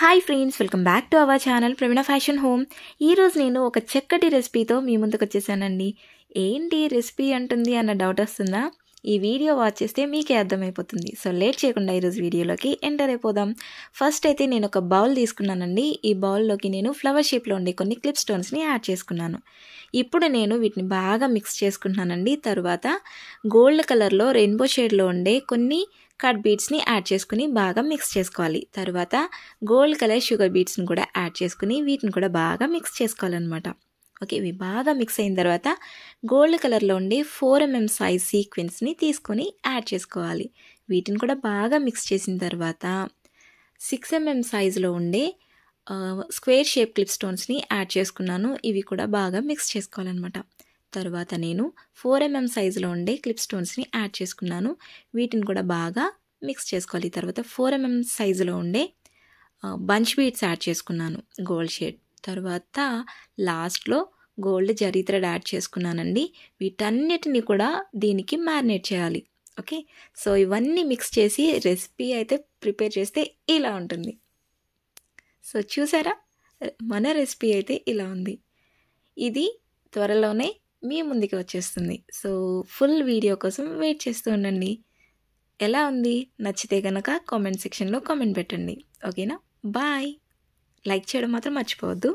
Hi friends, welcome back to our channel Praveena fashion home. ఈరోజు నేను ఒక చక్కటి రెసిపీతో మీ ముందుకు వచ్చేసానండి. ఏంటి రెసిపీ అంటుంది అన్న డౌట్ వస్తుందా? ఈ వీడియో వాచ్ చేస్తే మీకే అర్థమైపోతుంది. సో లేట్ చేయకుండా ఈరోజు వీడియోలోకి ఎంటర్ అయిపోదాం. ఫస్ట్ అయితే నేను ఒక బౌల్ తీసుకున్నానండి. ఈ బౌల్లోకి నేను ఫ్లవర్ షేప్లో ఉండే కొన్ని క్లిప్ స్టోన్స్ని యాడ్ చేసుకున్నాను. ఇప్పుడు నేను వీటిని బాగా మిక్స్ చేసుకుంటున్నానండి. తర్వాత గోల్డ్ కలర్లో రెయిన్బో షేడ్లో ఉండే కొన్ని కట్ బీడ్స్ని యాడ్ చేసుకుని బాగా మిక్స్ చేసుకోవాలి. తర్వాత గోల్డ్ కలర్ షుగర్ బీడ్స్ని కూడా యాడ్ చేసుకుని వీటిని కూడా బాగా మిక్స్ చేసుకోవాలన్నమాట. ఓకే, ఇవి బాగా మిక్స్ అయిన తర్వాత గోల్డ్ కలర్లో ఉండే 4mm సైజ్ సీక్వెన్స్ని తీసుకొని యాడ్ చేసుకోవాలి. వీటిని కూడా బాగా మిక్స్ చేసిన తర్వాత 6mm సైజులో ఉండే స్క్వేర్ షేప్ క్లిప్ స్టోన్స్ని యాడ్ చేసుకున్నాను. ఇవి కూడా బాగా మిక్స్ చేసుకోవాలన్నమాట. తర్వాత నేను 4mm సైజులో ఉండే క్లిప్ స్టోన్స్ని యాడ్ చేసుకున్నాను. వీటిని కూడా బాగా మిక్స్ చేసుకోవాలి. తర్వాత 4mm సైజులో ఉండే బంచ్ బీడ్స్ యాడ్ చేసుకున్నాను గోల్డ్ షేడ్. తర్వాత లాస్ట్లో గోల్డ్ జరీ థ్రెడ్ యాడ్ చేసుకున్నానండి. వీటన్నిటిని కూడా దీనికి మ్యారినేట్ చేయాలి. ఓకే, సో ఇవన్నీ మిక్స్ చేసి రెసిపీ అయితే ప్రిపేర్ చేస్తే ఇలా ఉంటుంది. సో చూసారా, మన రెసిపీ అయితే ఇలా ఉంది. ఇది త్వరలోనే మీ ముందుకు వచ్చేస్తుంది. సో ఫుల్ వీడియో కోసం వెయిట్ చేస్తూ ఉండండి. ఎలా ఉంది? నచ్చితే కనుక కామెంట్ సెక్షన్లో కామెంట్ పెట్టండి. ఓకేనా? బాయ్. లైక్ చేయడం మాత్రం మర్చిపోవద్దు.